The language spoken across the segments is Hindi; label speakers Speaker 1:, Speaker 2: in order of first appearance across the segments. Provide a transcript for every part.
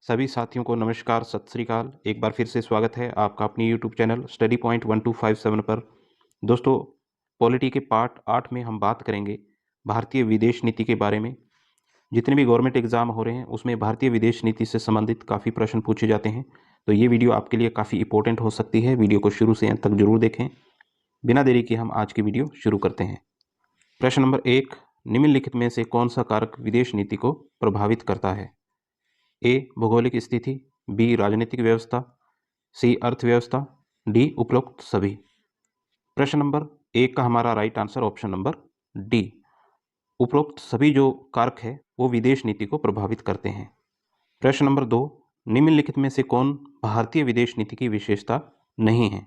Speaker 1: सभी साथियों को नमस्कार, सत श्री अकाल। एक बार फिर से स्वागत है आपका अपनी यूट्यूब चैनल स्टडी पॉइंट 1257 पर। दोस्तों, पॉलिटी के पार्ट 8 में हम बात करेंगे भारतीय विदेश नीति के बारे में। जितने भी गवर्नमेंट एग्जाम हो रहे हैं उसमें भारतीय विदेश नीति से संबंधित काफ़ी प्रश्न पूछे जाते हैं, तो ये वीडियो आपके लिए काफ़ी इंपॉर्टेंट हो सकती है। वीडियो को शुरू से अंत तक जरूर देखें। बिना देरी के हम आज की वीडियो शुरू करते हैं। प्रश्न नंबर 1, निम्नलिखित में से कौन सा कारक विदेश नीति को प्रभावित करता है? ए भौगोलिक स्थिति, बी राजनीतिक व्यवस्था, सी अर्थव्यवस्था, डी उपरोक्त सभी। प्रश्न नंबर 1 का हमारा right answer option number D, उपरोक्त सभी जो कारक है वो विदेश नीति को प्रभावित करते हैं। प्रश्न नंबर 2, निम्नलिखित में से कौन भारतीय विदेश नीति की विशेषता नहीं है?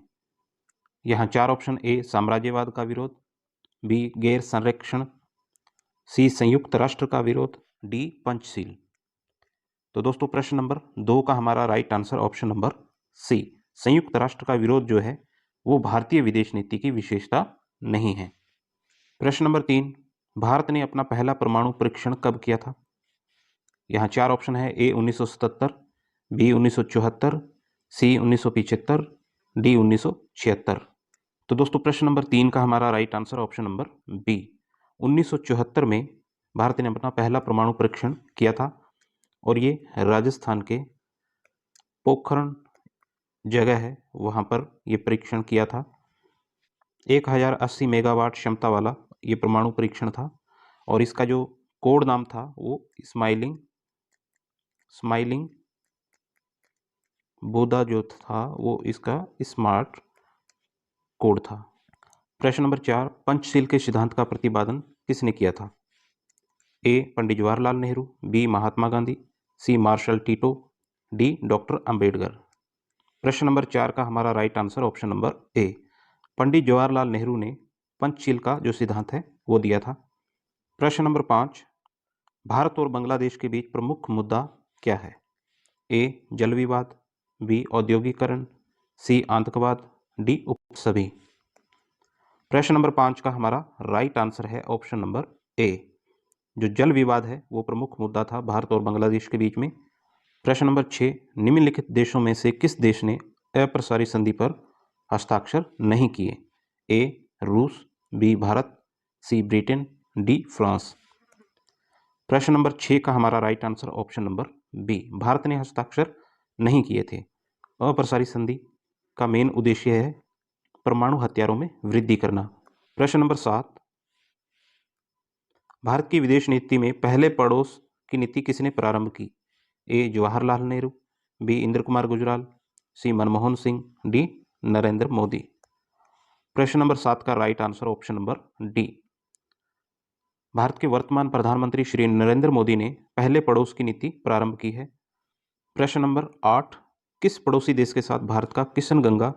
Speaker 1: यहाँ 4 ऑप्शन: ए साम्राज्यवाद का विरोध, बी गैर संरक्षण, सी संयुक्त राष्ट्र का विरोध, डी पंचशील। तो दोस्तों, प्रश्न नंबर 2 का हमारा right answer option number C, संयुक्त राष्ट्र का विरोध जो है वो भारतीय विदेश नीति की विशेषता नहीं है। प्रश्न नंबर 3, भारत ने अपना पहला परमाणु परीक्षण कब किया था? यहाँ 4 ऑप्शन है: ए 1977, बी 1974, सी 1975, डी 1976। तो दोस्तों, प्रश्न नंबर 3 का हमारा right answer option number B, 1974 में भारत ने अपना पहला परमाणु परीक्षण किया था और ये राजस्थान के पोखरण जगह है, वहाँ पर ये परीक्षण किया था। 1080 मेगावाट क्षमता वाला ये परमाणु परीक्षण था और इसका जो कोड नाम था वो स्माइलिंग बुद्धा जो था वो इसका स्मार्ट कोड था। प्रश्न नंबर 4, पंचशील के सिद्धांत का प्रतिपादन किसने किया था? A Pandit Jawaharlal Nehru, B Mahatma Gandhi, C Marshal Tito, D doctor Ambedkar. प्रश्न नंबर 4 का हमारा right answer option number A, Pandit Jawaharlal Nehru ने पंचशील का जो सिद्धांत है वो दिया था। प्रश्न नंबर 5, भारत और बांग्लादेश के बीच प्रमुख मुद्दा क्या है? ए जल विवाद, बी औद्योगिकरण, सी आतंकवाद, डी उपरोक्त सभी। प्रश्न नंबर 5 का हमारा राइट आंसर है ऑप्शन नंबर ए, जो जल विवाद है वो प्रमुख मुद्दा था भारत और बांग्लादेश के बीच में। प्रश्न नंबर 6, निम्नलिखित देशों में से किस देश ने अप्रसारी संधि पर हस्ताक्षर नहीं किए? ए रूस, B Bharat, C Britain, D France. प्रश्न नंबर 6 का हमारा right answer option number B, Bharat ने हस्ताक्षर नहीं किए थे। अप्रसारी संधि का मेन उद्देश्य है परमाणु हथियारों में वृद्धि करना। प्रश्न नंबर 7, भारत की विदेश नीति में पहले पड़ोस की नीति किसने प्रारंभ की? ए जवाहरलाल नेहरू, बी इंद्र कुमार गुजराल, सी मनमोहन सिंह, डी नरेंद्र मोदी। प्रश्न नंबर 7 का right answer option number D, Bharat के वर्तमान प्रधानमंत्री श्री नरेंद्र मोदी ने पहले पड़ोस की नीति प्रारंभ की है। प्रश्न नंबर 8, किस पड़ोसी देश के साथ भारत का किशनगंगा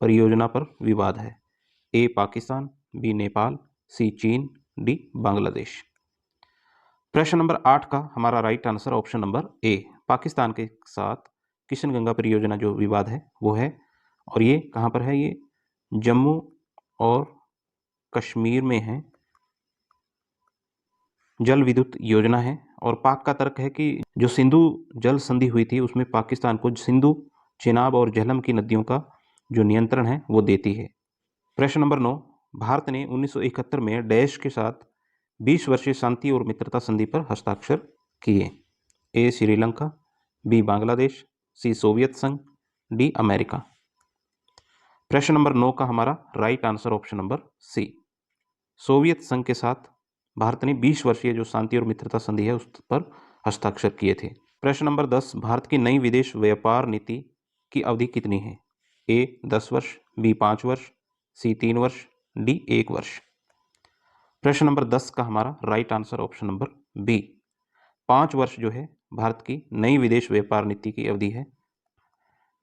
Speaker 1: परियोजना पर विवाद है? ए पाकिस्तान, बी नेपाल, सी चीन, डी बांग्लादेश। प्रश्न नंबर 8 का हमारा राइट आंसर ऑप्शन नंबर ए, पाकिस्तान के साथ किशनगंगा परियोजना जो विवाद है वो है, और ये कहाँ पर है? ये जम्मू और कश्मीर में है, जल विद्युत योजना है। और पाक का तर्क है कि जो सिंधु जल संधि हुई थी उसमें पाकिस्तान को सिंधु, चेनाब और झेलम की नदियों का जो नियंत्रण है वो देती है। प्रश्न नंबर 9, भारत ने 1971 में डैश के साथ 20 वर्षीय शांति और मित्रता संधि पर हस्ताक्षर किए? A Sri Lanka, B Bangladesh, C Soviet संघ, डी अमेरिका। प्रश्न नंबर 9 का हमारा right answer option number C, Soviet संघ के साथ भारत ने 20 वर्षीय जो शांति और मित्रता संधि है उस पर हस्ताक्षर किए थे। प्रश्न नंबर 10, भारत की नई विदेश व्यापार नीति की अवधि कितनी है? ए 10 वर्ष, बी 5 वर्ष, सी 3 वर्ष, डी 1 वर्ष। प्रश्न नंबर 10 का हमारा right answer option number B, 5 वर्ष जो है भारत की नई विदेश व्यापार नीति की अवधि है।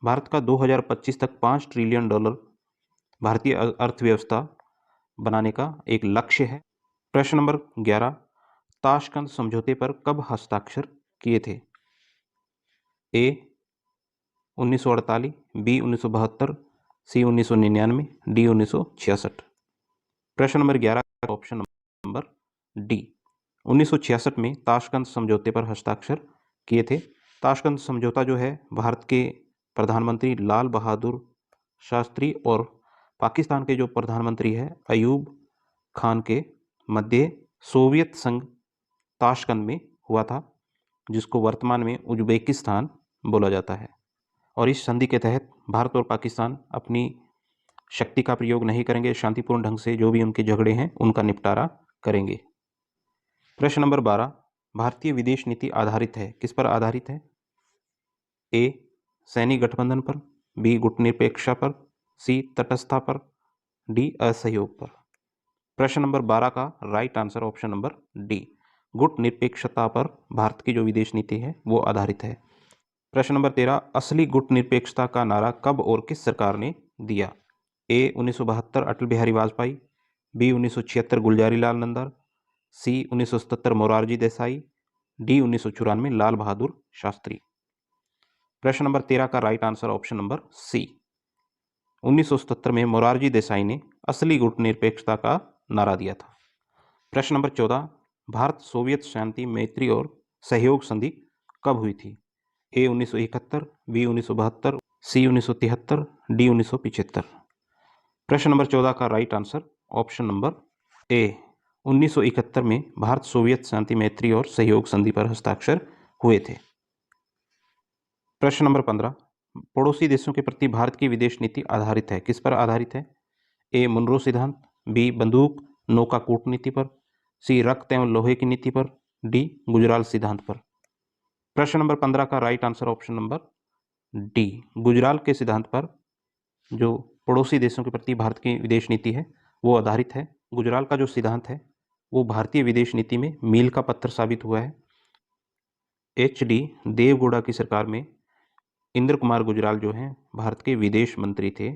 Speaker 1: भारत का 2025 तक $5 ट्रिलियन भारतीय अर्थव्यवस्था बनाने का एक लक्ष्य है। प्रश्न नंबर 11, ताशकंद समझौते पर कब हस्ताक्षर किए थे? ए 1948, बी 1972, सी 1999, डी 1966। प्रश्न नंबर 11 का ऑप्शन नंबर डी, 1966 में ताशकंद समझौते पर हस्ताक्षर किए थे। ताशकंद समझौता जो है भारत के प्रधानमंत्री लाल बहादुर शास्त्री और पाकिस्तान के जो प्रधानमंत्री है अयूब खान के मध्य सोवियत संघ ताशकंद में हुआ था, जिसको वर्तमान में उज्बेकिस्तान बोला जाता है। और इस संधि के तहत भारत और पाकिस्तान अपनी शक्ति का प्रयोग नहीं करेंगे, शांतिपूर्ण ढंग से जो भी उनके झगड़े हैं उनका निपटारा करेंगे। प्रश्न नंबर 12, भारतीय विदेश नीति आधारित है, किस पर आधारित है? ए सैनिक गठबंधन पर, बी गुटनिरपेक्षता पर, सी तटस्थता पर, डी असहयोग पर। प्रश्न नंबर 12 का right answer option number D, गुट निरपेक्षता पर भारत की जो विदेश नीति है वो आधारित है। प्रश्न नंबर 13, असली गुट निरपेक्षता का नारा कब और किस सरकार ने दिया? A 1972 Atal Bihari Vajpayee, B 1976 Gulzari Lal Nanda, C 1977 Morarji Desai, D 1994 Lal Bahadur Shastri. प्रश्न नंबर 13 का right answer option number C, 1977 में मोरारजी देसाई ने असली गुट निरपेक्षता का नारा दिया था। प्रश्न नंबर 14, भारत सोवियत शांति मैत्री और सहयोग संधि कब हुई थी? ए 1971, बी 1972, सी 1973, डी 1975। प्रश्न नंबर 14 का राइट आंसर ऑप्शन नंबर ए, 1971 में भारत सोवियत शांति मैत्री और सहयोग संधि पर हस्ताक्षर हुए थे। प्रश्न नंबर 15, पड़ोसी देशों के प्रति भारत की विदेश नीति आधारित है, किस पर आधारित है? ए मुनरो सिद्धांत, बी बंदूक नौका कूटनीति पर, सी रक्त एवं लोहे की नीति पर, डी गुजराल सिद्धांत पर। प्रश्न नंबर 15 का right answer option number D, Gujral के सिद्धांत पर जो पड़ोसी देशों के प्रति भारत की विदेश नीति है वो आधारित है। गुजराल का जो सिद्धांत है वो भारतीय विदेश नीति में मील का पत्थर साबित हुआ है। HD देवगौड़ा की सरकार में इंद्र कुमार गुजराल जो हैं भारत के विदेश मंत्री थे।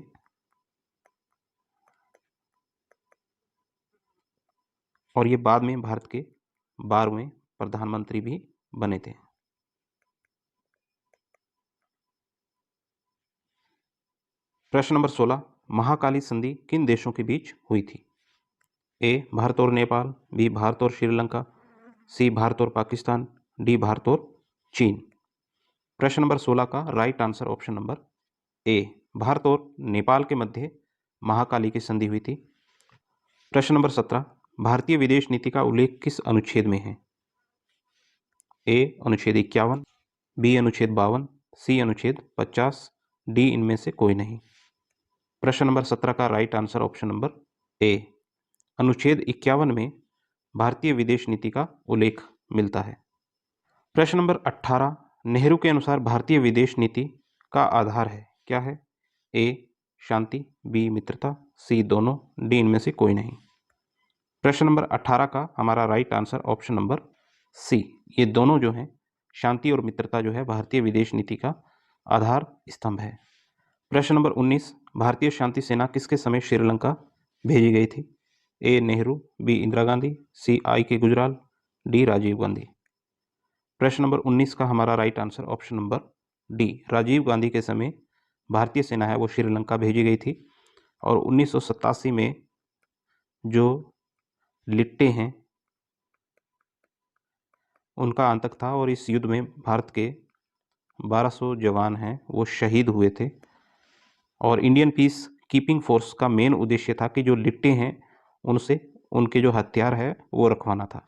Speaker 1: और ये बाद में भारत के 12वें प्रधानमंत्री भी बने थे। प्रश्न नंबर 16, महाकाली संधि किन देशों के बीच हुई थी? ए भारत और नेपाल, बी भारत और श्रीलंका, सी भारत और पाकिस्तान, डी भारत और चीन। प्रश्न नंबर 16 का राइट आंसर ऑप्शन नंबर ए, भारत और नेपाल के मध्य महाकाली की संधि हुई थी। प्रश्न नंबर 17, भारतीय विदेश नीति का उल्लेख किस अनुच्छेद में है? ए अनुच्छेद 51, बी अनुच्छेद 52, सी अनुच्छेद 50, डी इनमें से कोई नहीं। प्रश्न नंबर 17 का राइट आंसर ऑप्शन नंबर ए, अनुच्छेद 51 में भारतीय विदेश नीति का उल्लेख मिलता है। प्रश्न नंबर 18, नेहरू के अनुसार भारतीय विदेश नीति का आधार है, क्या है? ए शांति, बी मित्रता, सी दोनों, डी इनमें से कोई नहीं। प्रश्न नंबर 18 का हमारा right answer option number C, ये दोनों जो हैं शांति और मित्रता जो है भारतीय विदेश नीति का आधार स्तंभ है। प्रश्न नंबर 19, भारतीय शांति सेना किसके समय श्रीलंका भेजी गई थी? A Nehru, B Indira Gandhi, C I.K. Gujral, D Rajiv Gandhi. प्रश्न नंबर 19 का हमारा right answer option number D, Rajiv Gandhi के समय भारतीय सेना है वो श्रीलंका भेजी गई थी। और 1987 में जो लिट्टे हैं उनका आतंक था और इस युद्ध में भारत के 1200 जवान हैं वो शहीद हुए थे। और इंडियन पीस कीपिंग फोर्स का मेन उद्देश्य था कि जो लिट्टे हैं उनसे उनके जो हथियार है वो रखवाना था।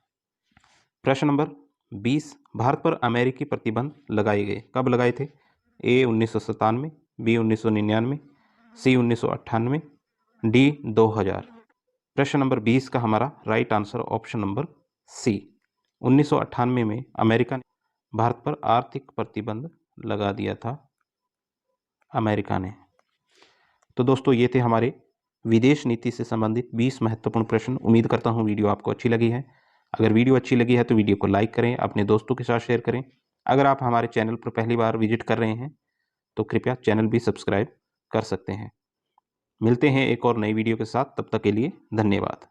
Speaker 1: प्रश्न नंबर 20, भारत पर अमेरिकी प्रतिबंध लगाए गए, कब लगाए थे? A 1997, B 1999, C 1998, D 2000। प्रश्न नंबर 20 का हमारा right answer option number C, 1998 में अमेरिका ने भारत पर आर्थिक प्रतिबंध लगा दिया था, अमेरिका ने। तो दोस्तों ये थे हमारे विदेश नीति से संबंधित 20 महत्वपूर्ण प्रश्न। उम्मीद करता हूँ वीडियो आपको अच्छी लगी है। अगर वीडियो अच्छी लगी है तो वीडियो को लाइक करें, अपने दोस्तों के साथ शेयर करें। अगर आप हमारे चैनल पर पहली बार विजिट कर रहे हैं तो कृपया चैनल भी सब्सक्राइब कर सकते हैं। मिलते हैं एक और नई वीडियो के साथ, तब तक के लिए धन्यवाद।